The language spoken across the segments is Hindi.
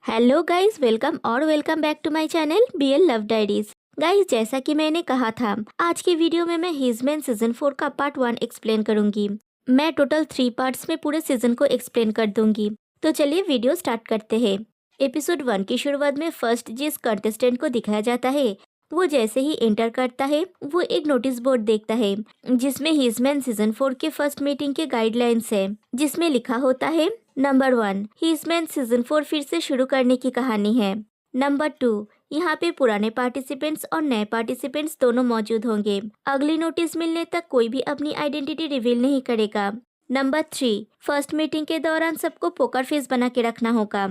Hello guys, welcome back to my channel BL love diaries. Guys, जैसा कि मैंने कहा था, आज की वीडियो में मैं हिजमैन सीजन 4 का पार्ट 1 एक्सप्लेन करूंगी। मैं टोटल 3 पार्ट्स में पूरे सीजन को एक्सप्लेन कर दूंगी। तो चलिए वीडियो स्टार्ट करते हैं। एपिसोड 1 की शुरुआत में फर्स्ट जिस कंटेस्टेंट को दिखाया जाता है, वो जैसे ही एंटर करता है वो एक नोटिस बोर्ड देखता है जिसमें हिजमैन सीजन 4 के फर्स्ट मीटिंग के गाइडलाइंस है, जिसमें लिखा होता है नंबर 1, हिजमैन सीजन 4 फिर से शुरू करने की कहानी है। नंबर 2, यहाँ पे पुराने पार्टिसिपेंट्स और नए पार्टिसिपेंट्स दोनों मौजूद होंगे। अगली नोटिस मिलने तक कोई भी अपनी आइडेंटिटी रिवील नहीं करेगा। नंबर 3, फर्स्ट मीटिंग के दौरान सबको पोकर फेस बना के रखना होगा।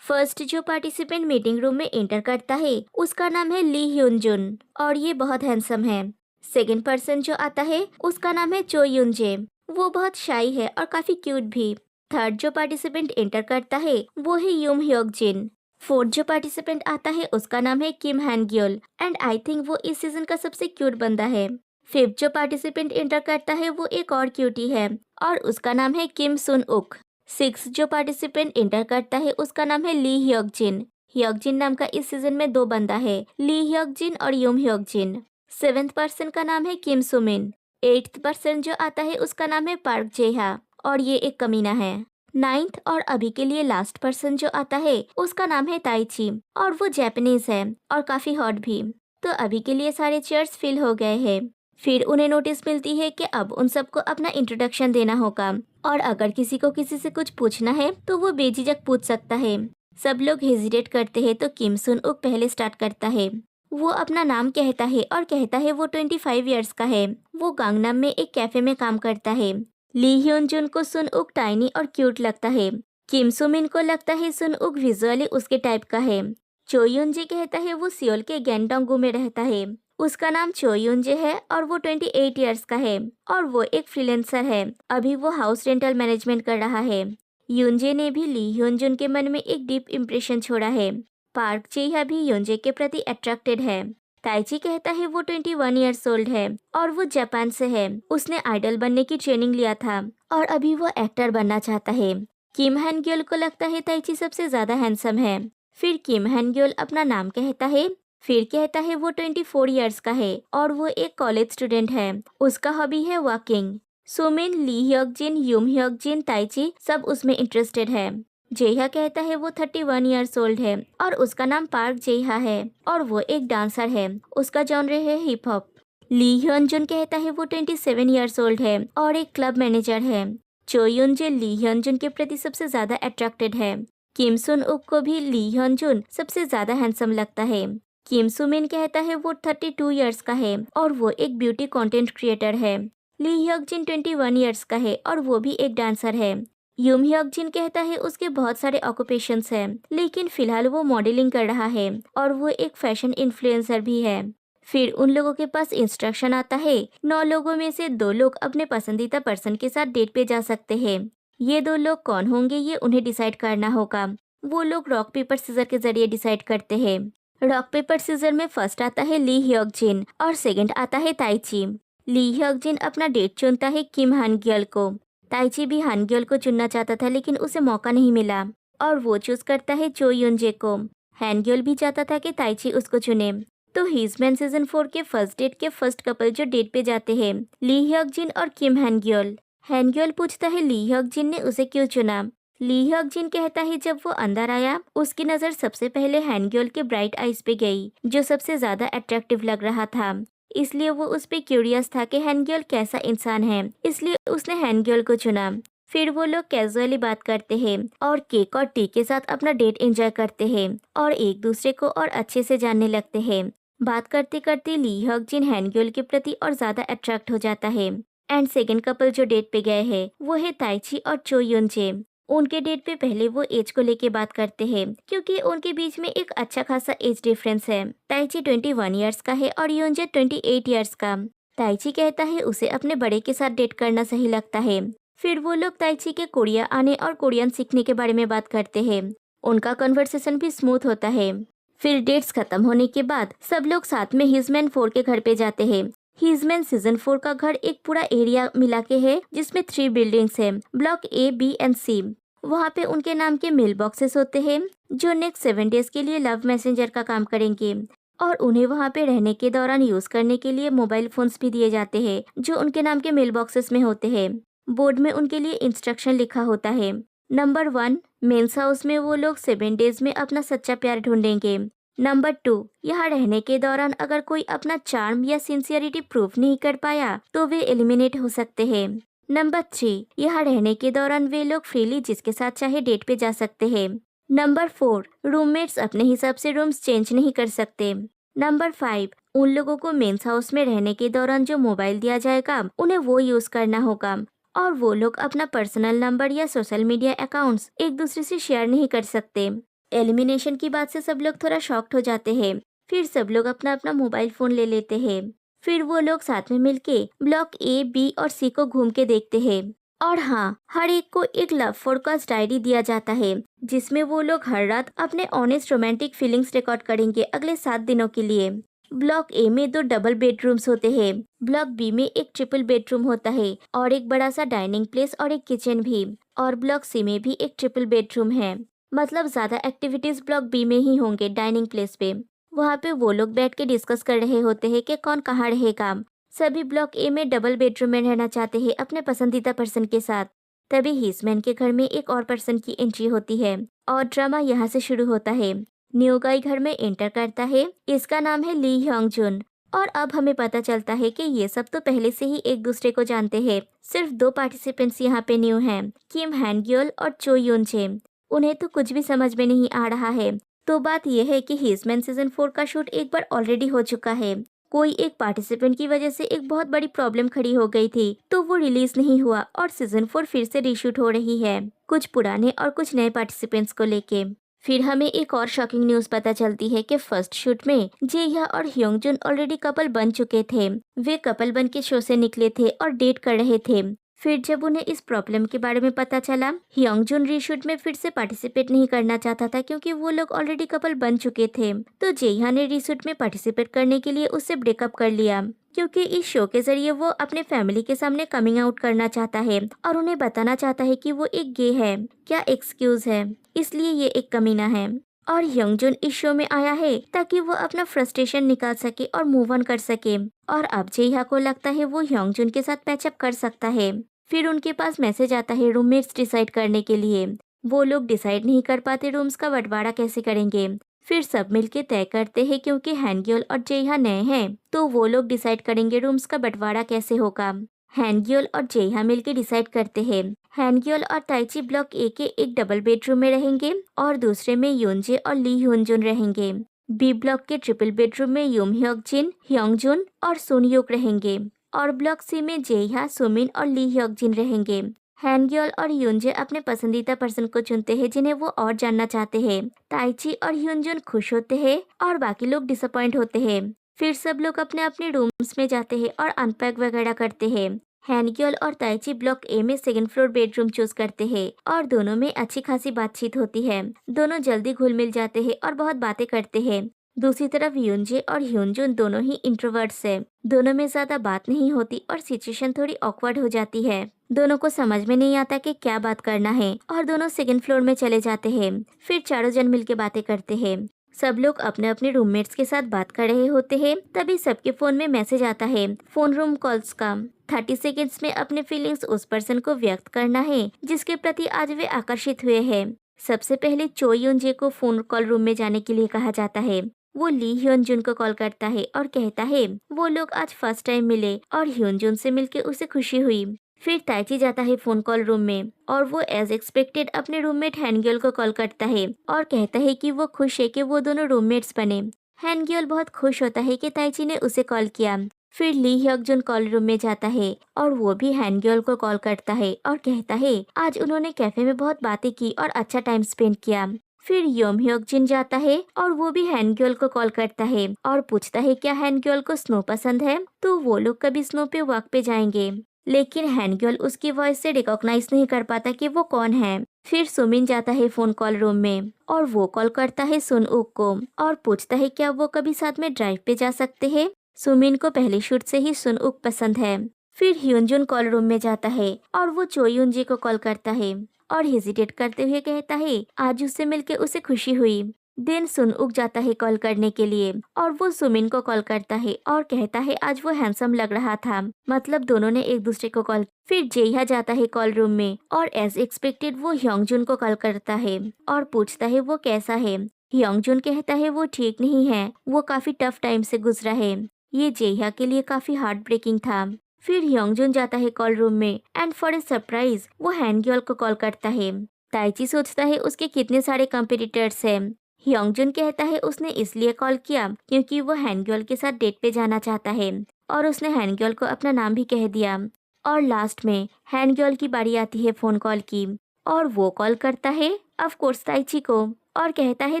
फर्स्ट जो पार्टिसिपेंट मीटिंग रूम में एंटर करता है उसका नाम है ली ह्यून जुन और ये बहुत हैंडसम है। सेकेंड पर्सन जो आता है उसका नाम है चो यून जे, वो बहुत शाई है और काफी क्यूट भी। थर्ड जो पार्टिसिपेंट एंटर करता है वो है यूम ह्योक जिन। फोर्थ जो पार्टिसिपेंट आता है उसका नाम है किम हैन ग्योल एंड आई थिंक वो इस सीजन का सबसे क्यूट बंदा है। फिफ्थ जो पार्टिसिपेंट एंटर करता है वो एक और क्यूटी है और उसका नाम है किम सुन उक। सिक्स जो पार्टिसिपेंट एंटर करता है उसका नाम है ली ह्योक जिन। ह्योक जिन नाम का इस सीजन में 2 बंदा है, ली ह्योक जिन और यूम ह्योक जिन। सेवेंथ पर्सन का नाम है किम सुमिन। एट्थ पर्सन जो आता है उसका नाम है पार्क जेहा और ये एक कमीना है। नाइन्थ और अभी के लिए लास्ट पर्सन जो आता है उसका नाम है ताइची और वो जापानीज है और काफी हॉट भी। तो अभी के लिए सारे चेयर्स फिल हो गए हैं। फिर उन्हें नोटिस मिलती है कि अब उन सबको अपना इंट्रोडक्शन देना होगा और अगर किसी को किसी से कुछ पूछना है तो वो बेझिझक पूछ सकता है। सब लोग हेजिटेट करते हैं तो किम सुन उक पहले स्टार्ट करता है। वो अपना नाम कहता है और कहता है वो 25 इयर्स का है। वो गांगनाम में एक कैफे में काम करता है। ली ह्योन जुन को सुन उक टाइनी और क्यूट लगता है। किम सुमिन को लगता है सुन उक विजुअली उसके टाइप का है। चो यून जे कहता है वो सियोल के गैंगडोंगू में रहता है। उसका नाम चो यून जे है और वो 28 इयर्स का है और वो एक फ्रीलांसर है। अभी वो हाउस रेंटल मैनेजमेंट कर रहा है। यूनजे ने भी ली ह्योन जुन के मन में एक डीप इम्प्रेशन छोड़ा है। पार्क जेहा भी यूनजे के प्रति अट्रैक्टेड है। ताइची कहता है वो 21 इयर्स ओल्ड है और वो जापान से है। उसने आइडल बनने की ट्रेनिंग लिया था और अभी वो एक्टर बनना चाहता है। किम हैन ग्योल को लगता है ताइची सबसे ज्यादा हैंडसम है। फिर किम हैन ग्योल अपना नाम कहता है। फिर कहता है वो 24 इयर्स का है और वो एक कॉलेज स्टूडेंट है। उसका हॉबी है वॉकिंग। सुमिन, ली ह्योक जिन, यूम ह्योक जिन, ताइची सब उसमें इंटरेस्टेड है। जेहा कहता है वो 31 इयर्स ओल्ड है और उसका नाम पार्क जेहा है और वो एक डांसर है। उसका जॉनर है हिप हॉप। ली ह्योन जुन कहता है वो 27 इयर्स ओल्ड है और एक क्लब मैनेजर है। चो यून जे ली ह्योन जुन के प्रति सबसे ज्यादा अट्रैक्टेड है। किम सुन उक को भी ली ह्योन जुन सबसे ज्यादा हैंडसम लगता है। किम सुमिन कहता है वो 32 इयर्स का है और वो एक ब्यूटी कंटेंट क्रिएटर है। ली ह्योक जिन 21 इयर्स का है और वो भी एक डांसर है। यूम ह्योक जिन कहता है उसके बहुत सारे ऑक्यूपेशंस हैं, लेकिन फिलहाल वो मॉडलिंग कर रहा है और वो एक फैशन इन्फ्लुएंसर भी है। फिर उन लोगों के पास इंस्ट्रक्शन आता है 9 लोगों में से 2 लोग अपने पसंदीदा पर्सन के साथ डेट पे जा सकते हैं। ये 2 लोग कौन होंगे ये उन्हें डिसाइड करना होगा। वो लोग रॉक पेपर सीजर के जरिए डिसाइड करते हैं। रॉक पेपर सीजर में फर्स्ट आता है ली ह्योक जिन और सेकंड आता है ताइची। ली ह्योक जिन अपना डेट चुनता है किम हान ग्योल को। ताइची भी हान ग्योल को चुनना चाहता था लेकिन उसे मौका नहीं मिला और वो चूज करता है चो यून जे को। हान ग्योल भी चाहता था कि ताइची उसको चुने। तो हिजमैन सीजन 4 के फर्स्ट डेट के फर्स्ट कपल जो डेट पे जाते हैं, ली ह्योक जिन और किम हान ग्योल। हान ग्योल पूछता है ली ह्योक जिन ने उसे क्यों चुना। ली ह्योक जिन कहता है जब वो अंदर आया उसकी नजर सबसे पहले हान ग्योल के ब्राइट आईज पे गई जो सबसे ज्यादा अट्रैक्टिव लग रहा था। इसलिए वो उस पे क्यूरियस था कि हान ग्योल कैसा इंसान है, इसलिए उसने हान ग्योल को चुना। फिर वो लोग कैजुअली बात करते हैं और केक और टी के साथ अपना डेट एंजॉय करते हैं और एक दूसरे को और अच्छे से जानने लगते हैं। बात करते करते ली ह्योक जिन हान ग्योल के प्रति और ज्यादा अट्रैक्ट हो जाता है। एंड सेकंड कपल जो डेट पे गए हैं वो है ताइची और चो यून जे। उनके डेट पे पहले वो एज को लेके बात करते हैं क्योंकि उनके बीच में एक अच्छा खासा एज डिफरेंस है। ताइची 21 इयर्स का है और यूनजे 28 इयर्स का। ताइची कहता है उसे अपने बड़े के साथ डेट करना सही लगता है। फिर वो लोग ताइची के कोरिया आने और कोरियन सीखने के बारे में बात करते हैं। उनका कन्वर्सेशन भी स्मूथ होता है। फिर डेट्स खत्म होने के बाद सब लोग साथ में हिजमैन 4 के घर पे जाते हैं। हिजमैन सीजन 4 का घर एक पूरा एरिया मिला के है जिसमें 3 बिल्डिंग्स है, block A, B and C। वहाँ पे उनके नाम के मेल बॉक्सेस होते हैं जो नेक्स्ट 7 डेज के लिए लव मैसेंजर का काम करेंगे। और उन्हें वहाँ पे रहने के दौरान यूज करने के लिए मोबाइल फोन्स भी दिए जाते हैं जो उनके नाम के मेल बॉक्सेस में होते हैं। बोर्ड में उनके लिए इंस्ट्रक्शन लिखा होता है। नंबर 1, मेंस हाउस में वो लोग 7 डेज में अपना सच्चा प्यार ढूंढेंगे। नंबर 2, यहाँ रहने के दौरान अगर कोई अपना चार्म या सिंसियरिटी प्रूफ नहीं कर पाया तो वे एलिमिनेट हो सकते हैं। नंबर 3, यहाँ रहने के दौरान वे लोग फ्रीली जिसके साथ चाहे डेट पे जा सकते हैं। नंबर 4, रूममेट्स अपने हिसाब से रूम्स चेंज नहीं कर सकते। नंबर 5, उन लोगों को मेंस हाउस में रहने के दौरान जो मोबाइल दिया जाएगा उन्हें वो यूज करना होगा और वो लोग अपना पर्सनल नंबर या सोशल मीडिया अकाउंट्स एक दूसरे से शेयर नहीं कर सकते। एलिमिनेशन की बात से सब लोग थोड़ा शॉक्ड हो जाते हैं। फिर सब लोग अपना अपना मोबाइल फोन ले लेते हैं। फिर वो लोग साथ में मिलके ब्लॉक ए, बी और सी को घूम के देखते हैं। और हाँ, हर एक को एक लव फोरकास्ट डायरी दिया जाता है जिसमें वो लोग हर रात अपने ऑनेस्ट रोमांटिक फीलिंग्स रिकॉर्ड करेंगे अगले 7 दिनों के लिए। ब्लॉक ए में 2 डबल बेडरूम्स होते हैं। ब्लॉक बी में एक ट्रिपल बेडरूम होता है और एक बड़ा सा डाइनिंग प्लेस और एक किचन भी। और ब्लॉक सी में भी एक ट्रिपल बेडरूम है। मतलब ज्यादा एक्टिविटीज ब्लॉक बी में ही होंगे डाइनिंग प्लेस पे। वहाँ पे वो लोग बैठ के डिस्कस कर रहे होते हैं कि कौन कहाँ रहेगा। सभी ब्लॉक ए में डबल बेडरूम में रहना चाहते हैं अपने पसंदीदा पर्सन के साथ। तभी हीसमैन के घर में एक और पर्सन की एंट्री होती है और ड्रामा यहाँ से शुरू होता है। न्यू गाय घर में एंटर करता है। इसका नाम है ली ह्योंग जुन। और अब हमें पता चलता है कि ये सब तो पहले से ही एक दूसरे को जानते हैं। सिर्फ 2 पार्टिसिपेंट्स यहाँ पे न्यू हैं, किम हैनग्योल और चो यून जे। उन्हें तो कुछ भी समझ में नहीं आ रहा है। तो बात यह है कि हीसमैन सीजन 4 का शूट एक बार ऑलरेडी हो चुका है। कोई एक पार्टिसिपेंट की वजह से एक बहुत बड़ी प्रॉब्लम खड़ी हो गई थी तो वो रिलीज नहीं हुआ और सीजन 4 फिर से रीशूट हो रही है, कुछ पुराने और कुछ नए पार्टिसिपेंट्स को लेके। फिर हमें एक और शॉकिंग न्यूज पता चलती है कि फर्स्ट शूट में जेह्या और ह्योंगजुन ऑलरेडी कपल बन चुके थे। वे कपल बन के शो से निकले थे और डेट कर रहे थे। फिर जब उन्हें इस प्रॉब्लम के बारे में पता चला, ह्योंगजुन रीशूट में फिर से पार्टिसिपेट नहीं करना चाहता था क्योंकि वो लोग ऑलरेडी कपल बन चुके थे। तो जेह्या ने रीशूट में पार्टिसिपेट करने के लिए उससे ब्रेकअप कर लिया क्योंकि इस शो के जरिए वो अपने फैमिली के सामने कमिंग आउट करना चाहता है और उन्हें बताना चाहता है कि वो एक गे है। क्या एक्सक्यूज है, इसलिए ये एक कमीना है। और ह्योंगजुन इस शो में आया है ताकि वो अपना फ्रस्ट्रेशन निकाल सके और मूव ऑन कर सके। और अब जेह्या को लगता है वो ह्योंगजुन के साथ पैचअप कर सकता है। फिर उनके पास मैसेज आता है रूममेट्स डिसाइड करने के लिए। वो लोग डिसाइड नहीं कर पाते रूम्स का बंटवारा कैसे करेंगे। फिर सब मिलके तय करते हैं क्योंकि हैनग्योल और जेह्या नए हैं तो वो लोग डिसाइड करेंगे रूम्स का बंटवारा कैसे होगा। हैनग्योल और जेह्या मिलके डिसाइड करते हैं। हैनग्योल और ताइची ब्लॉक ए के एक डबल बेडरूम में रहेंगे और दूसरे में योनजे और ली ह्योंजुन रहेंगे। बी ब्लॉक के ट्रिपल बेडरूम में युम ह्योक जिन, ह्योंगजुन और सुन युक रहेंगे। और ब्लॉक सी में जेह्या, सुमिन और ली ह्योक जिन रहेंगे। हैनग्योल और ह्योंजे अपने पसंदीदा पर्सन को चुनते हैं जिन्हें वो और जानना चाहते हैं। ताइची और ह्योंजुन खुश होते हैं और बाकी लोग डिसअपॉइंट होते हैं। फिर सब लोग अपने अपने रूम्स में जाते हैं और अनपैक वगैरह करते हैं। हैनग्योल और ताइची ब्लॉक ए में 2nd फ्लोर बेडरूम चूज करते हैं और दोनों में अच्छी खासी बातचीत होती है। दोनों जल्दी घुल मिल जाते हैं और बहुत बातें करते हैं। दूसरी तरफ यूनजे और ह्योंजुन दोनों ही इंट्रोवर्ट्स है। दोनों में ज्यादा बात नहीं होती और सिचुएशन थोड़ी ऑकवर्ड हो जाती है। दोनों को समझ में नहीं आता कि क्या बात करना है और दोनों 2nd फ्लोर में चले जाते हैं। फिर चारों जन मिलके बातें करते हैं। सब लोग अपने अपने रूममेट्स के साथ बात कर रहे होते हैं। तभी सबके फोन में मैसेज आता है फोन रूम कॉल्स का। 30 सेकेंड्स में अपने फीलिंग्स उस पर्सन को व्यक्त करना है जिसके प्रति आज वे आकर्षित हुए हैं। सबसे पहले चो यूनजे को फोन कॉल रूम में जाने के लिए कहा जाता है। वो ली ह्योंजुन को कॉल करता है और कहता है वो लोग आज फर्स्ट टाइम मिले और ह्योंजुन से मिलके उसे खुशी हुई। फिर ताइची जाता है फोन कॉल रूम में और वो एज एक्सपेक्टेड अपने रूममेट हैनग्योल को कॉल करता है और कहता है कि वो खुश है कि वो दोनों रूममेट्स बने। हैनग्योल बहुत खुश होता है कि ताइची ने उसे कॉल किया। फिर ली ह्योंजुन कॉल रूम में जाता है और वो भी हैनग्योल को कॉल करता है और कहता है आज उन्होंने कैफे में बहुत बातें की और अच्छा टाइम स्पेंड किया। फिर योम ह्योक जिन जाता है और वो भी हैनग्योल को कॉल करता है और पूछता है क्या हैनग्योल को स्नो पसंद है तो वो लोग कभी स्नो पे वॉक पे जाएंगे। लेकिन हैनग्योल उसकी वॉइस से रिकॉग्नाइज नहीं कर पाता कि वो कौन है। फिर सुमिन जाता है फोन कॉल रूम में और वो कॉल करता है सुन ऊक को और पूछता है क्या वो कभी साथ में ड्राइव पे जा सकते हैं। सुमिन को पहले शूट से ही सुन ऊक पसंद है। फिर ह्योंजुन कॉल रूम में जाता है और वो चो यूनजे को कॉल करता है और हेजिटेट करते हुए कहता है आज उससे मिलके उसे खुशी हुई। दिन सुन उग जाता है कॉल करने के लिए और वो सुमिन को कॉल करता है और कहता है आज वो हैंडसम लग रहा था। मतलब दोनों ने एक दूसरे को कॉल। फिर जेहा जाता है कॉल रूम में और एज एक्सपेक्टेड वो ह्योंगजुन को कॉल करता है और पूछता है वो कैसा है। ह्योंगजुन कहता है वो ठीक नहीं है, वो काफी टफ टाइम से गुजरा है। ये जेहा के लिए काफी हार्ट ब्रेकिंग था। फिर ह्योंगजुन जाता है कॉल रूम में एंड फॉर ए सरप्राइज वो हैनग्योल को कॉल करता है। ताइची सोचता है उसके कितने सारे कंपटीटर्स हैं। ह्योंगजुन कहता है उसने इसलिए कॉल किया क्योंकि वो हैनग्योल के साथ डेट पे जाना चाहता है और उसने हैनग्योल को अपना नाम भी कह दिया। और लास्ट में हैनग्योल की बारी आती है फोन कॉल की और वो कॉल करता है ऑफ कोर्स ताइची को और कहता है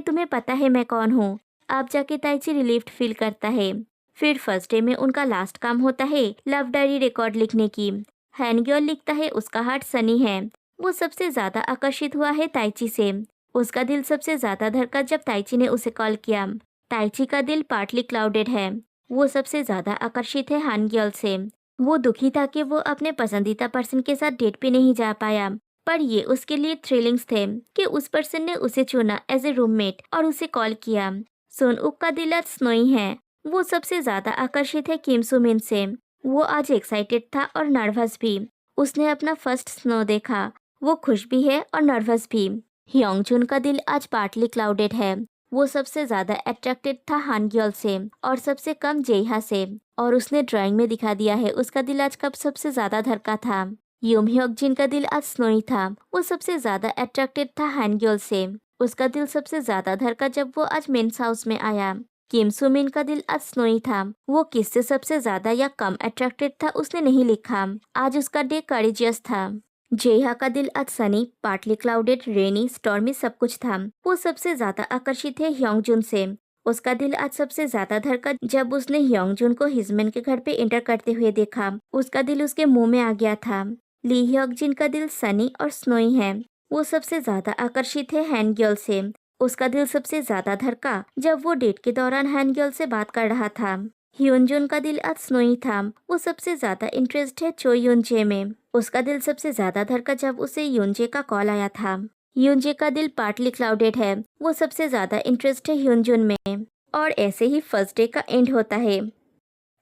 तुम्हें पता है मैं कौन हूँ। अब जाके ताइची रिलीफ्ड फील करता है। फिर फर्स्ट डे में उनका लास्ट काम होता है लव डायरी रिकॉर्ड लिखने की। हैनग्योल लिखता है उसका हार्ट सनी है। वो सबसे ज्यादा आकर्षित हुआ है ताइची से। उसका दिल सबसे ज्यादा धड़का जब ताइची ने उसे कॉल किया। ताइची का दिल पार्टली क्लाउडेड है। वो सबसे ज्यादा आकर्षित है हैनग्योल से। वो दुखी था कि वो अपने पसंदीदा पर्सन के साथ डेट पे नहीं जा पाया, पर ये उसके लिए थ्रिलिंग्स थे कि उस पर्सन ने उसे चुना एज ए रूममेट और उसे कॉल किया। सुन उक का दिल आज स्नोई है। वो सबसे ज्यादा आकर्षित है किम सू मिन से। वो आज एक्साइटेड था और नर्वस भी। उसने अपना फर्स्ट स्नो देखा। वो खुश भी है और नर्वस भी। ह्योंगजुन का दिल आज पार्टली क्लाउडेड है। वो सबसे ज्यादा अट्रैक्टेड था हानग्योल से और सबसे कम जेहा से। और उसने ड्राइंग में दिखा दिया है उसका दिल आज कब सबसे ज्यादा धड़का था। यूम ह्योकजिन का दिल आज स्नोई था। वो सबसे ज्यादा अट्रैक्टेड था हानग्योल से। उसका दिल सबसे ज्यादा धड़का जब वो आज मेंस हाउस में आया। किम सू मिन का दिल आज स्नोई था। वो किससे सबसे ज्यादा या कम अट्रैक्टेड था उसने नहीं लिखा। आज उसका डे करेजियस था। जेहा का दिल आज सनी, पार्टली क्लाउडेड, रेनी, स्टॉर्मी सब कुछ था। वो सबसे ज्यादा आकर्षित है ह्योंगजुन से। उसका दिल आज सबसे ज्यादा धड़का जब उसने ह्योंगजुन को हिजमेन के घर पे एंटर करते हुए देखा। उसका दिल उसके मुंह में आ गया था। ली ह्योकजिन का दिल सनी और स्नोई है। वो सबसे ज्यादा आकर्षित है हैनग्योल से। उसका दिल सबसे ज्यादा धड़का जब वो डेट के दौरान हैनग्योल से बात कर रहा था। ह्योंजन का दिल आज स्नोई था। वो सबसे ज्यादा इंटरेस्ट है चो युनजे में। उसका दिल सबसे ज्यादा धड़का जब उसे युनजे का कॉल आया था। युनजे का दिल पार्टली क्लाउडेड है। वो सबसे ज्यादा इंटरेस्ट है ह्योंजन में। और ऐसे ही फर्स्ट डे का एंड होता है।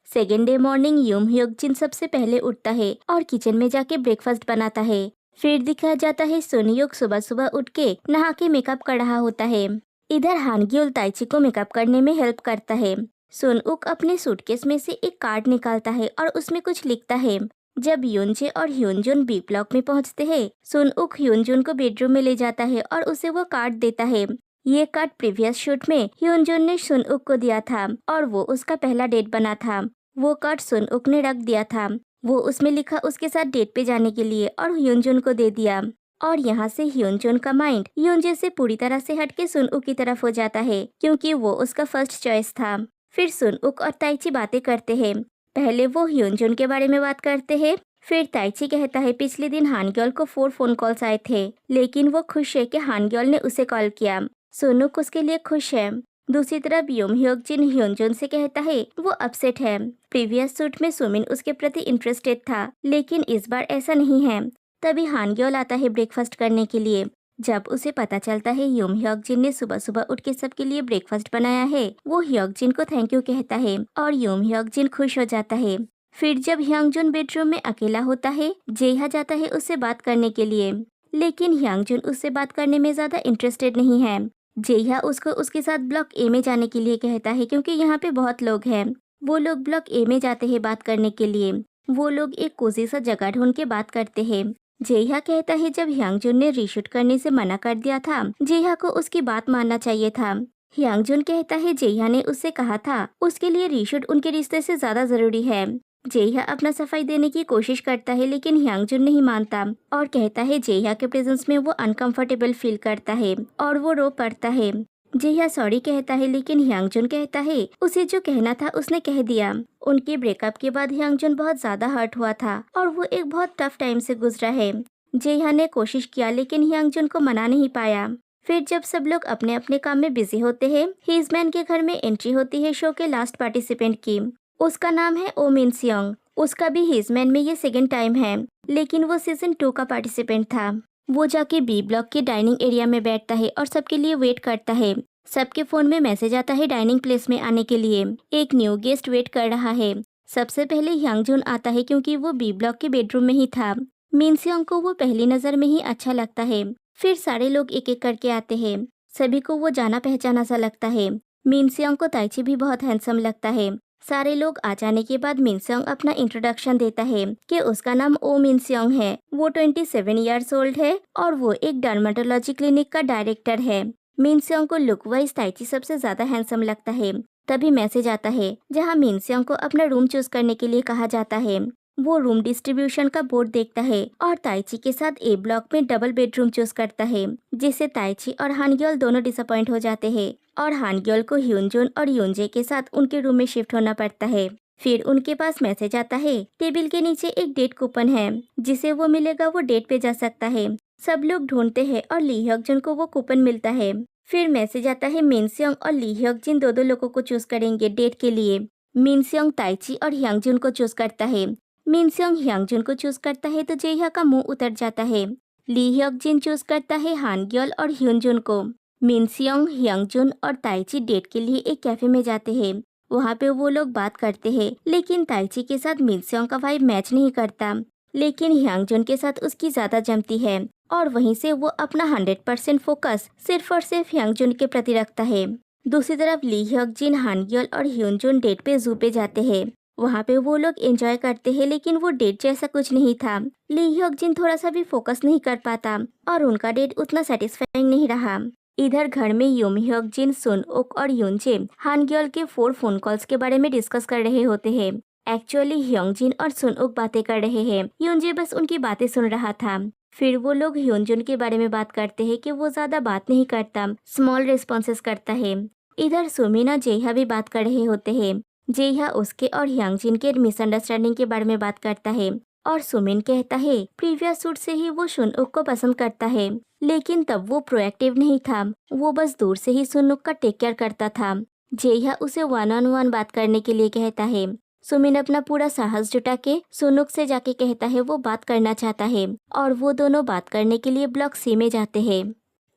सेकेंड डे मॉर्निंग यूम ह्योकजिन सबसे पहले उठता है और किचन में जाके ब्रेकफास्ट बनाता है। फिर दिखाया जाता है सोनियोक सुबह सुबह उठ के नहा के मेकअप कर रहा होता है। इधर हानग्योल ताइची को मेकअप करने में हेल्प करता है। सुन उक अपने सूटकेस में से एक कार्ड निकालता है और उसमें कुछ लिखता है। जब युनजे और ह्योंजन बी ब्लॉक में पहुंचते हैं, सुन उक ह्योंजन को बेडरूम में ले जाता है और उसे वो कार्ड देता है। ये कार्ड प्रीवियस शूट में ह्योंजन ने सुन उक को दिया था और वो उसका पहला डेट बना था। वो कार्ड सुन उक ने रख दिया था। वो उसमें लिखा उसके साथ डेट पे जाने के लिए और ह्योंजन को दे दिया। और यहाँ से ह्योंजन का माइंड ह्योंजे से पूरी तरह से हटके सुन उक की तरफ हो जाता है क्योंकि वो उसका फर्स्ट चॉइस था। फिर सुन उक और ताइची बातें करते हैं। पहले वो ह्योंजन के बारे में बात करते हैं। फिर ताइची कहता है पिछले दिन हानग्योल को 4 फोन कॉल्स आए थे, लेकिन वो खुश है कि हानग्योल ने उसे कॉल किया। सोनुक उसके लिए खुश है। दूसरी तरफ यूम ह्योकजिन ह्योंजन से कहता है वो अपसेट है। प्रीवियस शूट में सुमिन उसके प्रति इंटरेस्टेड था, लेकिन इस बार ऐसा नहीं है। तभी हानग्योल आता है ब्रेकफास्ट करने के लिए। जब उसे पता चलता है यूम ह्योकजिन ने सुबह सुबह उठ के सबके लिए ब्रेकफास्ट बनाया है, वो ह्योकजिन को थैंक यू कहता है और यूम ह्योकजिन खुश हो जाता है। फिर जब ह्योंगजुन बेडरूम में अकेला होता है, जेहा जाता है उससे बात करने के लिए, लेकिन ह्योंगजुन उससे बात करने में ज्यादा इंटरेस्टेड नहीं है। जेहा उसको उसके साथ ब्लॉक ए में जाने के लिए कहता है क्योंकि यहाँ पे बहुत लोग हैं। वो लोग ब्लॉक ए में जाते हैं बात करने के लिए। वो लोग एक कोजी सा जगह ढूंढ के बात करते हैं। जेहा कहता है जब ह्योंगजुन ने रीशूट करने से मना कर दिया था, जेहा को उसकी बात मानना चाहिए था। ह्योंगजुन कहता है जेहा ने उससे कहा था उसके लिए रीशूट उनके रिश्ते से ज्यादा जरूरी है। जेहा अपना सफाई देने की कोशिश करता है, लेकिन ह्योंगजुन नहीं मानता और कहता है जेहा के प्रेजेंस में वो अनकंफर्टेबल फील करता है और वो रो पड़ता है। जेहा सॉरी कहता है, लेकिन ह्योंगजुन कहता है उसे जो कहना था उसने कह दिया। उनके ब्रेकअप के बाद ह्योंगजुन बहुत ज्यादा हर्ट हुआ था और वो एक बहुत टफ टाइम से गुजरा है। जेहा ने कोशिश किया, लेकिन ह्योंगजुन को मना नहीं पाया। फिर जब सब लोग अपने अपने काम में बिजी होते हैं, हीजमैन के घर में एंट्री होती है शो के लास्ट पार्टिसिपेंट की। उसका नाम है ओ मिन सियोंग। उसका भी हिजमैन में ये सेकंड टाइम है, लेकिन वो सीजन 2 का पार्टिसिपेंट था। वो जाके बी ब्लॉक के डाइनिंग एरिया में बैठता है और सबके लिए वेट करता है। सबके फोन में मैसेज आता है डाइनिंग प्लेस में आने के लिए। एक न्यू गेस्ट वेट कर रहा है। सबसे पहले यांगजुन आता है क्योंकि वो बी ब्लॉक के बेडरूम में ही था। मिनसियोंग को वो पहली नजर में ही अच्छा लगता है। फिर सारे लोग एक एक करके आते हैं। सभी को वो जाना पहचाना सा लगता है। मिनसियोंग को ताइची भी बहुत हैंडसम लगता है। सारे लोग आ जाने के बाद मिनसियोंग अपना इंट्रोडक्शन देता है कि उसका नाम ओ मिनसियोंग है। वो 27 ईयर्स ओल्ड है और वो एक डर्मेटोलॉजी क्लिनिक का डायरेक्टर है। मिनसियोंग को लुक वाइज ताइची सबसे ज्यादा हैंडसम लगता है। तभी मैसेज आता है जहां मिनसियोंग को अपना रूम चूज करने के लिए कहा जाता है। वो रूम डिस्ट्रीब्यूशन का बोर्ड देखता है और ताइची के साथ ए ब्लॉक में डबल बेडरूम चूज करता है, जिससे ताइची और हानग्योल दोनों डिसअपॉइंट हो जाते हैं और हानग्योल को ह्यूनजुन और यूनजे के साथ उनके रूम में शिफ्ट होना पड़ता है। फिर उनके पास मैसेज आता है टेबल के नीचे एक डेट कूपन है, जिसे वो मिलेगा वो डेट पे जा सकता है। सब लोग ढूंढते हैं और ली ह्योकजुन को वो कूपन मिलता है। फिर मैसेज आता है मिनसियोंग और ली ह्योकजिन दो लोगों को चूज करेंगे डेट के लिए। मिनसियोंग ताइची और ह्यांगजुन को चूज करता है। मिनसियोंग ह्यांगजुन को चूज करता है तो जेह्या का मुंह उतर जाता है। ली ह्योकजिन चूज करता है हानग्योल और ह्यूनजुन को। मिनसियोंग, ह्यांगजुन और ताइची डेट के लिए एक कैफे में जाते हैं। वहाँ पे वो लोग बात करते हैं, लेकिन ताइची के साथ मिनसियोंग का वाइब मैच नहीं करता। लेकिन ह्यांगजुन के साथ उसकी ज्यादा जमती है और वहीं से वो अपना 100% फोकस सिर्फ और सिर्फ ह्यांगजुन के प्रति रखता है। दूसरी तरफ ली ह्योकजिन, हानग्योल और ह्यूनजुन डेट पे जू पे जाते हैं। वहाँ पे वो लोग एंजॉय करते हैं, लेकिन वो डेट जैसा कुछ नहीं था। ली ह्योकजिन थोड़ा सा भी फोकस नहीं कर पाता और उनका डेट उतना सेटिस्फाइंग नहीं रहा। इधर घर में यूम ह्योकजिन, सुन उक और यूनजे हानग्योल के 4 फोन कॉल्स के बारे में डिस्कस कर रहे होते हैं। एक्चुअली ह्योंगजिन और सुन उक बातें कर रहे हैं, यूनजे बस उनकी बातें सुन रहा था। फिर वो लोग ह्योंजुन के बारे में बात करते हैं कि वो ज्यादा बात नहीं करता, स्मॉल रिस्पॉन्सेस करता है। इधर सुमिन और जेहा भी बात कर रहे होते हैं। जेहा उसके और ह्यांगजिन के मिसअंडरस्टैंडिंग के बारे में बात करता है और सुमिन कहता है प्रीवियस सूट से ही वो शुनउक को पसंद करता है, लेकिन तब वो प्रोएक्टिव नहीं था, वो बस दूर से ही सुनुक का टेक केयर करता था। जेहा उसे 1-on-1 बात करने के लिए कहता है। सुमिन अपना पूरा साहस जुटा के सुनुक से जाके कहता है वो बात करना चाहता है और वो दोनों बात करने के लिए ब्लॉक सी में जाते हैं।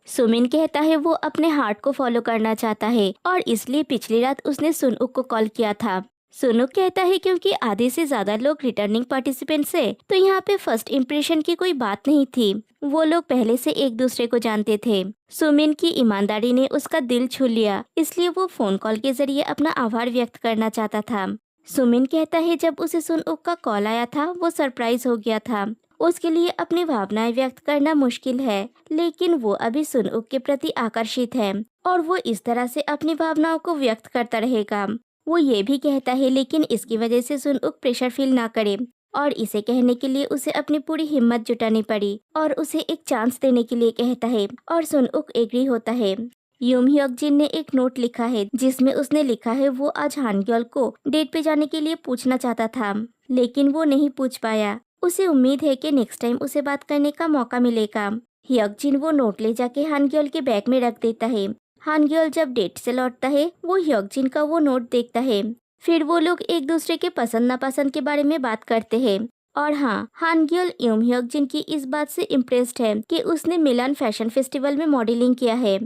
सुमिन कहता है वो अपने हार्ट को फॉलो करना चाहता है और इसलिए पिछली रात उसने सुनुक को कॉल किया था। सुनुक कहता है क्योंकि आधे से ज्यादा लोग रिटर्निंग पार्टिसिपेंट्स है तो यहाँ पे फर्स्ट इम्प्रेशन की कोई बात नहीं थी, वो लोग पहले से एक दूसरे को जानते थे। सुमिन की ईमानदारी ने उसका दिल छू लिया, इसलिए वो फोन कॉल के जरिए अपना आभार व्यक्त करना चाहता था। सुमिन कहता है जब उसे सुनुक का कॉल आया था वो सरप्राइज हो गया था। उसके लिए अपनी भावनाएं व्यक्त करना मुश्किल है, लेकिन वो अभी सुनुक के प्रति आकर्षित है और वो इस तरह से अपनी भावनाओं को व्यक्त करता रहेगा। वो ये भी कहता है लेकिन इसकी वजह से सुनुक प्रेशर फील ना करे और इसे कहने के लिए उसे अपनी पूरी हिम्मत जुटानी पड़ी और उसे एक चांस देने के लिए कहता है और सुनुक एग्री होता है। यूम ह्योकजिन ने एक नोट लिखा है जिसमें उसने लिखा है वो आज हानग्योल को डेट पे जाने के लिए पूछना चाहता था, लेकिन वो नहीं पूछ पाया। उसे उम्मीद है कि नेक्स्ट टाइम उसे बात करने का मौका मिलेगा। ह्योकजिन वो नोट ले जाके हानग्योल के बैग में रख देता है। हानग्योल जब डेट से लौटता है वो ह्योकजिन का वो नोट देखता है। फिर वो लोग एक दूसरे के पसंद नापसंद के बारे में बात करते हैं और हाँ, हानग्योल यूम ह्योकजिन की इस बात से इम्प्रेस्ड है कि उसने मिलान फैशन फेस्टिवल में मॉडलिंग किया है।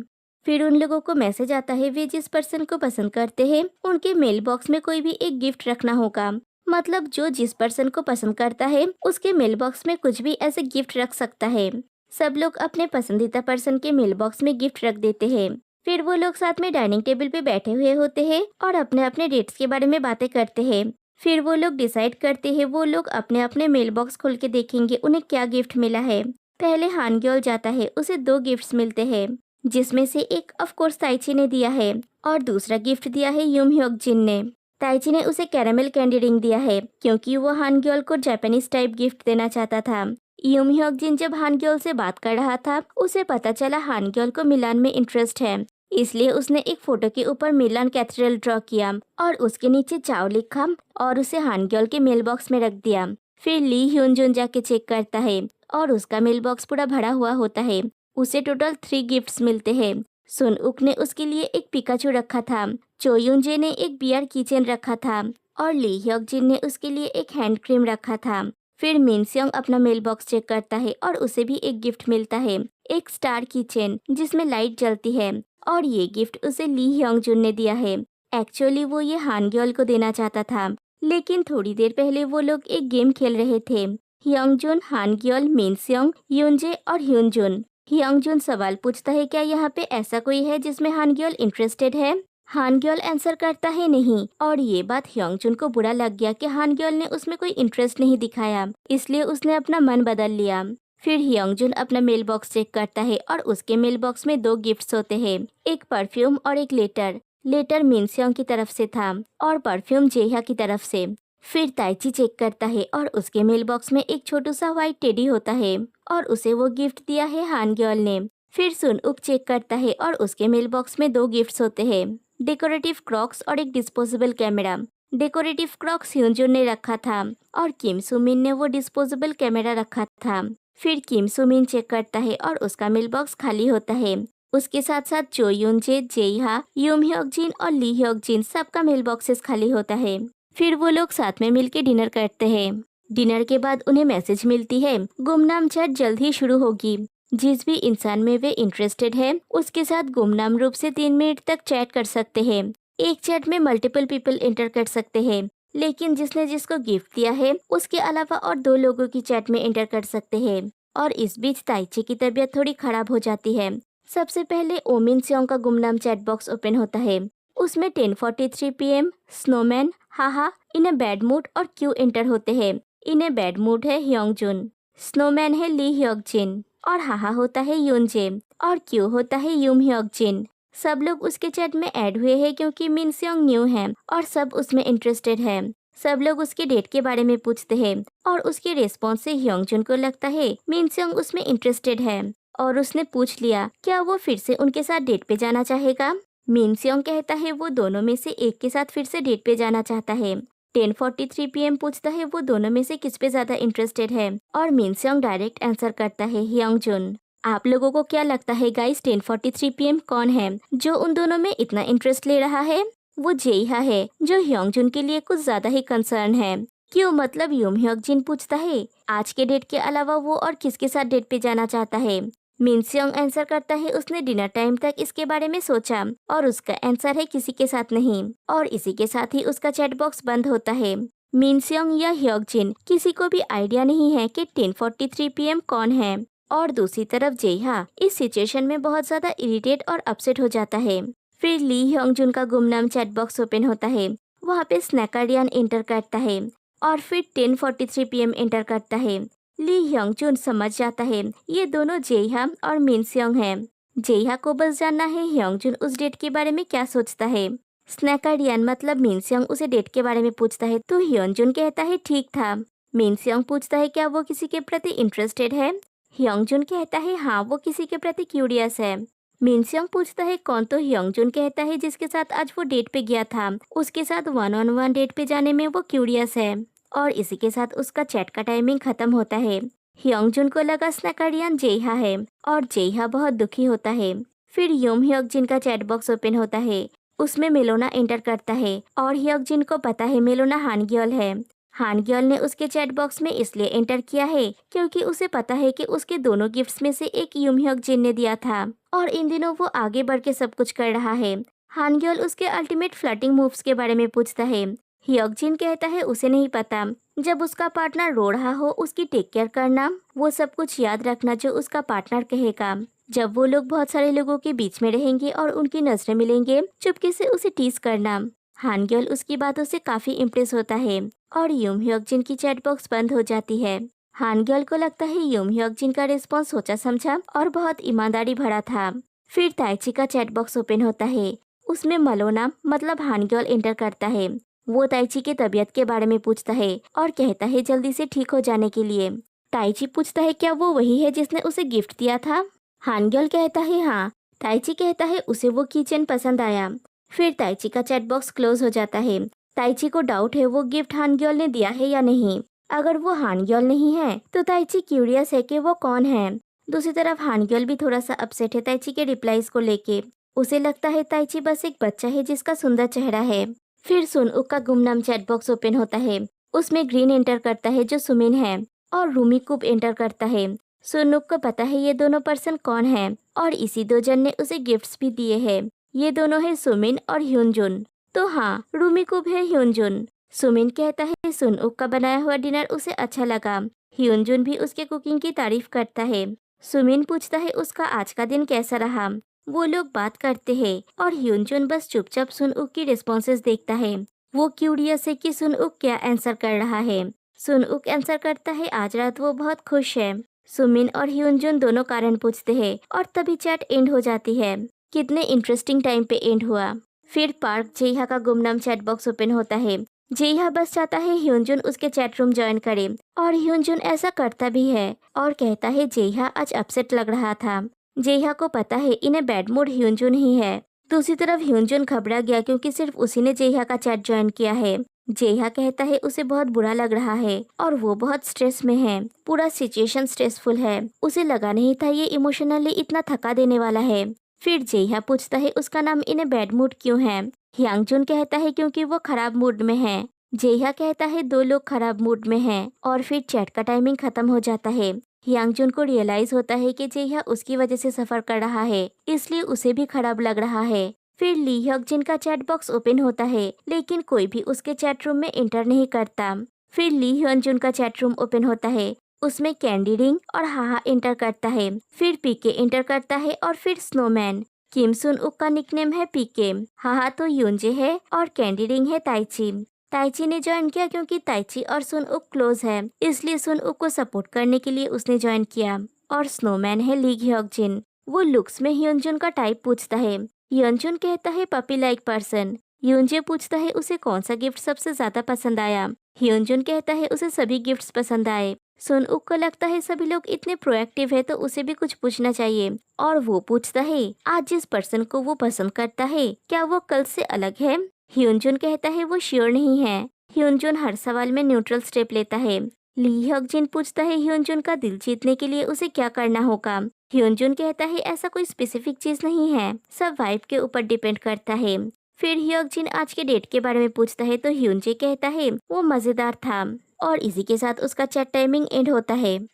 फिर उन लोगों को मैसेज आता है वे जिस पर्सन को पसंद करते हैं उनके मेल बॉक्स में कोई भी एक गिफ्ट रखना होगा। मतलब जो जिस पर्सन को पसंद करता है उसके मेल बॉक्स में कुछ भी ऐसे गिफ्ट रख सकता है। सब लोग अपने पसंदीदा पर्सन के मेल बॉक्स में गिफ्ट रख देते हैं। फिर वो लोग साथ में डाइनिंग टेबल पे बैठे हुए होते हैं और अपने अपने डेट्स के बारे में बातें करते हैं। फिर वो लोग डिसाइड करते हैं वो लोग अपने अपने मेल बॉक्स खोल के देखेंगे उन्हें क्या गिफ्ट मिला है। पहले हानग्योल जाता है, उसे 2 गिफ्ट्स मिलते हैं, जिसमें से एक ऑफ कोर्स ताइची ने दिया है और दूसरा गिफ्ट दिया है यूम ह्योकजिन ने। ताइची ने उसे कैरामेल कैंडी रिंग दिया है क्योंकि वो हानग्योल को जापानीज टाइप गिफ्ट देना चाहता था। यूम ह्योकजिन जब हानग्योल से बात कर रहा था उसे पता चला हानग्योल को मिलान में इंटरेस्ट है, इसलिए उसने एक फोटो के ऊपर मिलान कैथेड्रल ड्रॉ किया और उसके नीचे चाओ लिखा और उसे हानग्योल के मेल बॉक्स में रख दिया। फिर ली ह्यूनजुन जाके चेक करता है और उसका मेल बॉक्स पूरा भरा हुआ होता है। उसे टोटल 3 गिफ्ट्स मिलते हैं। सुनुक ने उसके लिए एक पिकाचू रखा था, चो यूनजे ने एक बियर कीचेन रखा था और ली ह्योकजिन ने उसके लिए एक हैंड क्रीम रखा था। फिर मिनस्योंग अपना मेल बॉक्स चेक करता है और उसे भी एक गिफ्ट मिलता है, एक स्टार किचन जिसमें लाइट जलती है। और ये गिफ्ट उसे ली ह्योंग जुन ने दिया है। एक्चुअली वो ये हान ग्योल को देना चाहता था, लेकिन थोड़ी देर पहले वो लोग एक गेम खेल रहे थे। ह्योंग जुन, हान ग्योल, मिनस्योंग, यूनजे और ह्यून जुन। ह्योंग जुन सवाल पूछता है क्या यहाँ पे ऐसा कोई है जिसमें हान ग्योल इंटरेस्टेड है। हान ग्योल आंसर करता है नहीं, और ये बात ह्योंग जुन को बुरा लग गया कि हान ग्योल ने उसमें कोई इंटरेस्ट नहीं दिखाया, इसलिए उसने अपना मन बदल लिया। फिर ह्योंग जुन अपना मेल बॉक्स चेक करता है और उसके मेल बॉक्स में 2 गिफ्ट्स होते हैं, एक परफ्यूम और एक लेटर। लेटर मिनस्योंग की तरफ से था और परफ्यूम जेहा की तरफ से। फिर ताइची चेक करता है और उसके मेल बॉक्स में एक छोटू सा व्हाइट टेडी होता है और उसे वो गिफ्ट दिया है हान ग्योल ने। फिर सुन उक चेक करता है और उसके मेल बॉक्स में 2 गिफ्ट्स होते हैं, डेकोरेटिव क्रॉक्स और एक डिस्पोजेबल कैमरा। डेकोरेटिव क्रॉक्स ह्यूनजुन ने रखा था और किम सुमिन ने वो डिस्पोजेबल कैमरा रखा था। फिर किम सुमिन चेक करता है और उसका मेल बॉक्स खाली होता है। उसके साथ साथ चो यूनजे, जेहा, यूम ह्योक जिन और ली ह्योक जिन सबका मेल बॉक्सेस खाली होता है। फिर वो लोग साथ में मिलके डिनर करते हैं। डिनर के बाद उन्हें मैसेज मिलती है, गुमनाम चैट जल्द ही शुरू होगी। जिस भी इंसान में वे इंटरेस्टेड है उसके साथ गुमनाम रूप से 3 मिनट तक चैट कर सकते हैं। एक चैट में मल्टीपल पीपल इंटर कर सकते हैं, लेकिन जिसने जिसको गिफ्ट दिया है उसके अलावा और 2 लोगों की चैट में इंटर कर सकते हैं। और इस बीच ताइची की तबीयत थोड़ी खराब हो जाती है। सबसे पहले ओमिन स्योंग का गुमनाम चैट बॉक्स ओपन होता है। उसमें 10:43 PM, snowman, haha, in a bad mood और क्यू इंटर होते हैं। इन ए बैड मूड है ह्योंग जुन, स्नोमैन है ली ह्योक जिन और हाहा होता है यूनजे और क्यू होता है यूम ह्योक जिन। सब लोग उसके चैट में ऐड हुए हैं क्योंकि मिनस्योंग न्यू है और सब उसमें इंटरेस्टेड है। सब लोग उसके डेट के बारे में पूछते हैं और उसके रिस्पॉन्स से ह्योंगजुन को लगता है मिनस्योंग उसमें इंटरेस्टेड है और उसने पूछ लिया क्या वो फिर से उनके साथ डेट पे जाना चाहेगा। मिनस्योंग कहता है वो दोनों में से एक के साथ फिर से डेट पे जाना चाहता है। 10:43 PM पूछता है वो दोनों में से किस पे ज्यादा इंटरेस्टेड है और मिनस्योंग डायरेक्ट आंसर करता है ह्योंगजुन। आप लोगों को क्या लगता है गाइस 10:43 PM कौन है जो उन दोनों में इतना इंटरेस्ट ले रहा है? वो जेहा है जो ह्योंगजुन के लिए कुछ ज्यादा ही कंसर्न है। क्यों मतलब यूम ह्योक जिन पूछता है आज के डेट के अलावा वो और किसके साथ डेट पे जाना चाहता है। मिनस्योंग आंसर करता है उसने डिनर टाइम तक इसके बारे में सोचा और उसका आंसर है किसी के साथ नहीं। और इसी के साथ ही उसका चैट बॉक्स बंद होता है। मिनस्योंग या ह्योक जिन किसी को भी आइडिया नहीं है कि 10:43 PM कौन है। और दूसरी तरफ जेहा इस सिचुएशन में बहुत ज्यादा इरिटेट और अपसेट हो जाता है। फिर ली ह्योंगजुन का गुमनाम चैट बॉक्स ओपन होता है। वहाँ पे स्नैकारियन एंटर करता है और फिर 10:43 PM एंटर करता है। ली ह्योंगजुन समझ जाता है ये दोनों जेहा और मिनस्योंग हैं। जेहा को बस जानना है ह्योंगजुन उस डेट के बारे में क्या सोचता है। स्नैकारियन मतलब मिनस्योंग उसे डेट के बारे में पूछता है तो ह्योंगजुन कहता है ठीक था। मिनस्योंग पूछता है क्या वो किसी के प्रति इंटरेस्टेड है। ह्योंगजुन कहता है हाँ वो किसी के प्रति क्यूरियस है। मिनस्योंग पूछता है कौन तो ह्योंगजुन कहता है जिसके साथ आज वो डेट पे गया था उसके साथ 1-on-1 डेट पे जाने में वो क्यूरियस है। और इसी के साथ उसका चैट का टाइमिंग खत्म होता है। ह्योंगजुन को लगा स्नैकारियन जेहा है और जेहा बहुत दुखी होता है। फिर यूम ह्योक जिन का चैट बॉक्स ओपन होता है। उसमें मेलोना एंटर करता है और ह्योक जिन को पता है मेलोना हानग्योल है। हानग्योल ने उसके चैट बॉक्स में इसलिए एंटर किया है क्योंकि उसे पता है कि उसके दोनों गिफ्ट्स में से एक यूम ह्योक जिन ने दिया था और इन दिनों वो आगे बढ़ के सब कुछ कर रहा है। हानग्योल उसके अल्टीमेट फ्लर्टिंग मूव्स के बारे में पूछता है। ह्योक जिन कहता है उसे नहीं पता, जब उसका पार्टनर रो रहा हो उसकी टेक केयर करना, वो सब कुछ याद रखना जो उसका पार्टनर कहेगा। जब वो लोग बहुत सारे लोगों के बीच में रहेंगे और उनकी नजरें मिलेंगे चुपके से उसे टीज करना। हानग्योल उसकी बातों से काफी इम्प्रेस होता है और यूम ह्योक जिन की चैट बॉक्स बंद हो जाती है। हानग्योल को लगता है यूम ह्योक जिन का रिस्पॉन्स सोचा समझा और बहुत ईमानदारी भरा था। फिर ताइची का चैट बॉक्स ओपन होता है। उसमें मलोना मतलब हानग्योल एंटर करता है। वो ताइची के तबीयत के बारे में पूछता है और कहता है जल्दी से ठीक हो जाने के लिए। ताइची पूछता है क्या वो वही है जिसने उसे गिफ्ट दिया था। हानग्योल कहता है हाँ। ताइची कहता है उसे वो कीचेन पसंद आया। फिर ताइची का चैट बॉक्स क्लोज हो जाता है। ताइची को डाउट है वो गिफ्ट हानग्योल ने दिया है या नहीं। अगर वो हानग्योल नहीं है तो ताइची क्यूरियस है कि वो कौन है। दूसरी तरफ हानग्योल भी थोड़ा सा अपसेट है ताइची के रिप्लाईज को लेके। उसे लगता है ताइची बस एक बच्चा है जिसका सुंदर चेहरा है। फिर सुन उक का गुमनाम चैट बॉक्स ओपन होता है। उसमें ग्रीन एंटर करता है जो सुमिन है और रूमी कुब एंटर करता है। सुनुक को पता है ये दोनों पर्सन कौन है और इसी दो जन ने उसे गिफ्ट्स भी दिए हैं। ये दोनों है सुमिन और ह्यूनजुन। तो हाँ, रूमी कुब है ह्यूनजुन। सुमिन कहता है सुनुक का बनाया हुआ डिनर उसे अच्छा लगा। ह्यूनजुन भी उसके कुकिंग की तारीफ करता है। सुमिन पूछता है उसका आज का दिन कैसा रहा। वो लोग बात करते हैं और ह्यूनजुन बस चुपचाप सुनुक की रिस्पॉन्सेस देखता है। वो क्यूरियस है कि सुनुक क्या आंसर कर रहा है। सुनुक आंसर करता है आज रात वो बहुत खुश है। सुमिन और ह्यूनजुन दोनों कारण पूछते हैं और तभी चैट एंड हो जाती है। कितने इंटरेस्टिंग टाइम पे एंड हुआ। फिर पार्क जेहा का गुमनाम चैट बॉक्स ओपन होता है। जेहा बस चाहता है ह्यूनजुन उसके चैट रूम ज्वाइन करे और ह्यूनजुन ऐसा करता भी है और कहता है जेहा आज अपसेट लग रहा था। जेहा को पता है इन्हें बैड मूड ह्यूनजुन ही है। दूसरी तरफ ह्यूनजुन घबरा गया क्योंकि सिर्फ उसी ने जेहा का चैट ज्वाइन किया है। जेहा कहता है उसे बहुत बुरा लग रहा है और वो बहुत स्ट्रेस में है। पूरा सिचुएशन स्ट्रेसफुल है। उसे लगा नहीं था ये इमोशनली इतना थका देने वाला है। फिर जेहा पूछता है उसका नाम इन्हें बैड मूड क्यों है। ह्यांगजुन कहता है क्योंकि वो खराब मूड में है। जेहा कहता है दो लोग खराब मूड में हैं और फिर चैट का टाइमिंग खत्म हो जाता है। ह्यांगजुन को रियलाइज होता है कि जेहा उसकी वजह से सफर कर रहा है, इसलिए उसे भी खराब लग रहा है। फिर ली ह्यक-जिन का चैट बॉक्स ओपन होता है लेकिन कोई भी उसके चैट रूम में एंटर नहीं करता। फिर ली ह्यन-जुन का चैट रूम ओपन होता है। उसमें कैंडी रिंग और हाहा एंटर करता है। फिर पीके एंटर करता है और फिर स्नोमैन। किम सुन उक का निकनेम है पीके। हाहा तो यूनजे है और कैंडी रिंग है ताइची। ताइची ने ज्वाइन किया क्योंकि ताइची और सुन उक क्लोज है, इसलिए सुन उक को सपोर्ट करने के लिए उसने ज्वाइन किया। और स्नोमैन है ली ह्यक-जिन। वो लुक्स में ह्योनजुन का टाइप पूछता है। ह्योनजुन कहता है पपी लाइक पर्सन। यूनजे पूछता है उसे कौन सा गिफ्ट सबसे ज्यादा पसंद आया। ह्योनजुन कहता है उसे सभी गिफ्ट्स पसंद आए। सुन उक को लगता है सभी लोग इतने प्रोएक्टिव है तो उसे भी कुछ पूछना चाहिए और वो पूछता है आज जिस पर्सन को वो पसंद करता है क्या वो कल से अलग है। ह्योनजुन कहता है वो श्योर नहीं है। ह्योनजुन हर सवाल में न्यूट्रल स्टेप लेता है। ली ह्यक-जिन पूछता है ह्योनजुन का दिल जीतने के लिए उसे क्या करना होगा। ह्योनजुन कहता है ऐसा कोई स्पेसिफिक चीज नहीं है, सब वाइब के ऊपर डिपेंड करता है। फिर ह्यक-जिन आज के डेट के बारे में पूछता है तो ह्योनजे कहता है वो मजेदार था और इसी के साथ उसका चैट टाइमिंग एंड होता है।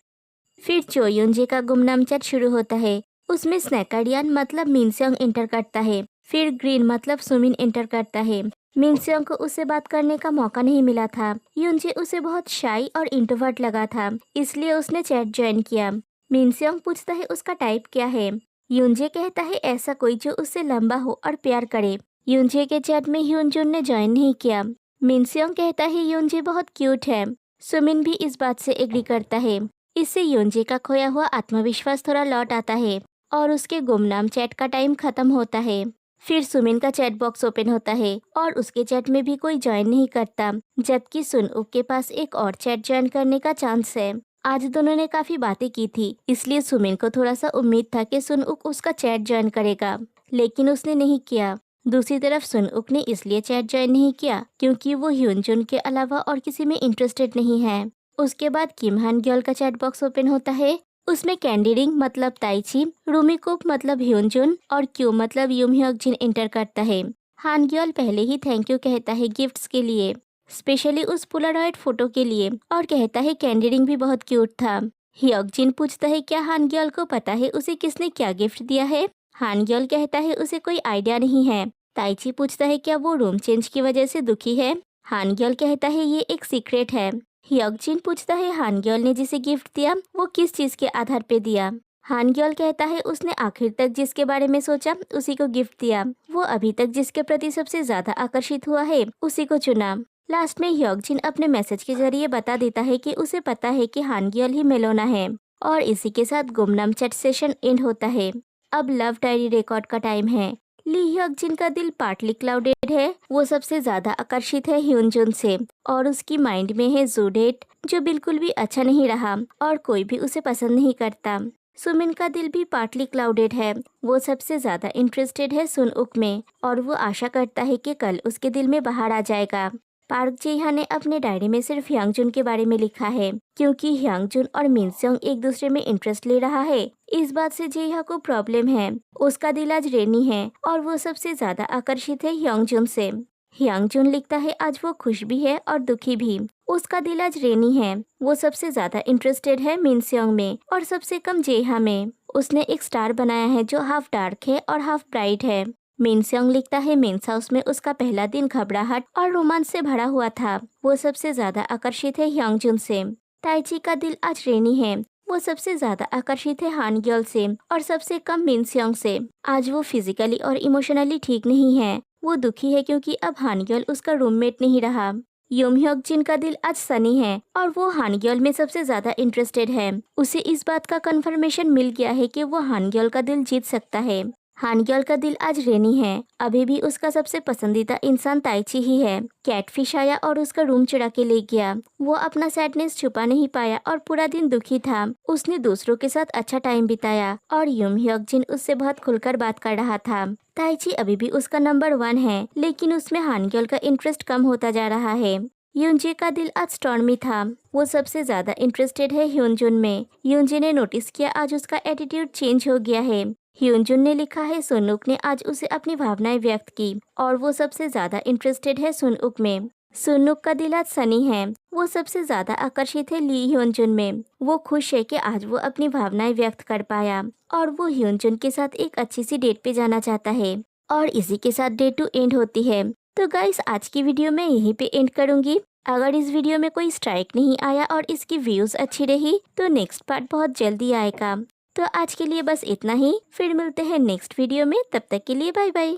फिर चो यूनजे का गुमनाम चैट शुरू होता है। उसमें स्नैकाडियन मतलब मिनसेंग एंटर करता है। फिर ग्रीन मतलब सुमिन एंटर करता है। मिनसेंग को उससे बात करने का मौका नहीं मिला था। यूनजे उसे बहुत शाई और इंट्रोवर्ट लगा था, इसलिए उसने चैट ज्वाइन किया। मिनसेंग पूछता है उसका टाइप क्या है। यूनजे कहता है ऐसा कोई जो उससे लंबा हो और प्यार करे। यूनजे के चैट में ह्योनजुन ने ज्वाइन नहीं किया। मिनसेंग कहता है यूनजे बहुत क्यूट है। सुमिन भी इस बात से एग्री करता है। इससे यूनजे का खोया हुआ आत्मविश्वास थोड़ा लौट आता है और उसके गुमनाम चैट का टाइम खत्म होता है। फिर सुमिन का चैट बॉक्स ओपन होता है और उसके चैट में भी कोई ज्वाइन नहीं करता, जबकि सुन उक के पास एक और चैट ज्वाइन करने का चांस है। आज दोनों ने काफी बातें की थी, इसलिए सुमिन को थोड़ा सा उम्मीद था कि सुन उक उसका चैट ज्वाइन करेगा, लेकिन उसने नहीं किया। दूसरी तरफ सुन उक ने इसलिए चैट ज्वाइन नहीं किया क्योंकि वो ह्योनजुन के अलावा और किसी में इंटरेस्टेड नहीं है। उसके बाद किम हान ग्योल का चैट बॉक्स ओपन होता है। उसमें कैंडी रिंग मतलब ताइची, रूमी कुप मतलब ह्योनजुन और क्यू मतलब यूम ह्यक-जिन एंटर करता है। हान ग्योल पहले ही थैंक यू कहता है गिफ्ट्स के लिए, स्पेशली उस पोलारॉइड फोटो के लिए, और कहता है कैंडी रिंग भी बहुत क्यूट था। ह्यक-जिन पूछता है क्या हान ग्योल को पता है उसे किसने क्या गिफ्ट दिया है। हान ग्योल कहता है उसे कोई आइडिया नहीं है। ताइची पूछता है क्या वो रूम चेंज की वजह से दुखी है। हान ग्योल कहता है ये एक सीक्रेट है। ह्यक-जिन पूछता है हान ग्योल ने जिसे गिफ्ट दिया वो किस चीज के आधार पे दिया। हान ग्योल कहता है उसने आखिर तक जिसके बारे में सोचा उसी को गिफ्ट दिया। वो अभी तक जिसके प्रति सबसे ज्यादा आकर्षित हुआ है उसी को चुना। लास्ट में ह्यक-जिन अपने मैसेज के जरिए बता देता है कि उसे पता है कि हान ग्योल ही मेलोना है और इसी के साथ गुमनाम चैट सेशन एंड होता है। अब लव डायरी रिकॉर्ड का टाइम है। ली ह्यक-जिन का दिल पार्टली क्लाउडेड है। वो सबसे ज्यादा आकर्षित है ह्योनजुन से और उसकी माइंड में है जू डेट जो बिल्कुल भी अच्छा नहीं रहा और कोई भी उसे पसंद नहीं करता। सुमिन का दिल भी पार्टली क्लाउडेड है। वो सबसे ज्यादा इंटरेस्टेड है सुन उक में और वो आशा करता है कि कल उसके दिल में बाहर आ जाएगा। पार्क जेहा ने अपने डायरी में सिर्फ ह्यांगजुन के बारे में लिखा है क्योंकि ह्यांगजुन और मिनसेंग एक दूसरे में इंटरेस्ट ले रहा है। इस बात से जेहा को प्रॉब्लम है। उसका दिल आज रेनी है और वो सबसे ज्यादा आकर्षित है ह्यांगजुन से। ह्यांगजुन लिखता है आज वो खुश भी है और दुखी भी। उसका दिल आज रेनी है। वो सबसे ज्यादा इंटरेस्टेड है मिनस्योंग में और सबसे कम जेहा में। उसने एक स्टार बनाया है जो हाफ डार्क है और हाफ ब्राइट है। मिनस्योंग लिखता है मेंस हाउस में उसका पहला दिन घबराहट और रोमांस से भरा हुआ था। वो सबसे ज्यादा आकर्षित है ह्यांगजुन से। ताइची का दिल आज रेनी है। वो सबसे ज्यादा आकर्षित है हानग्योल से और सबसे कम मिनस्योंग से। आज वो फिजिकली और इमोशनली ठीक नहीं है। वो दुखी है क्योंकि अब हानग्योल उसका रूममेट नहीं रहा। योमह्योक जिन का दिल आज सनी है और वो हानग्योल में सबसे ज्यादा इंटरेस्टेड है। उसे इस बात का कंफर्मेशन मिल गया है कि वो हानग्योल का दिल जीत सकता है। हानग्योल का दिल आज रेनी है। अभी भी उसका सबसे पसंदीदा इंसान ताइची ही है। कैटफिश आया और उसका रूम चुरा के ले गया। वो अपना सैडनेस छुपा नहीं पाया और पूरा दिन दुखी था। उसने दूसरों के साथ अच्छा टाइम बिताया और योमह्योक जिन उससे बहुत खुलकर बात कर रहा था। ताइची अभी भी उसका नंबर 1 है, लेकिन उसमें हानग्योल का इंटरेस्ट कम होता जा रहा है। यूनजे का दिल आज स्टॉर्मी था। वो सबसे ज्यादा इंटरेस्टेड है ह्योनजुन में। यूनजे ने नोटिस किया आज उसका एटीट्यूड चेंज हो गया है। ह्योनजुन ने लिखा है सुनुक ने आज उसे अपनी भावनाएं व्यक्त की और वो सबसे ज्यादा इंटरेस्टेड है सुनुक में। सुनुक का दिल आज सनी है। वो सबसे ज्यादा आकर्षित है ली ह्योनजुन में। वो खुश है कि आज वो अपनी भावनाएं व्यक्त कर पाया और वो ह्योनजुन के साथ एक अच्छी सी डेट पे जाना चाहता है। और इसी के साथ डे 2 एंड होती है। तो गाइस आज की वीडियो मैं यहीं पे एंड करूंगी। अगर इस वीडियो में कोई स्ट्राइक नहीं आया और इसकी व्यूज अच्छी रही तो नेक्स्ट पार्ट बहुत जल्दी आएगा। तो आज के लिए बस इतना ही। फिर मिलते हैं नेक्स्ट वीडियो में। तब तक के लिए बाय बाय।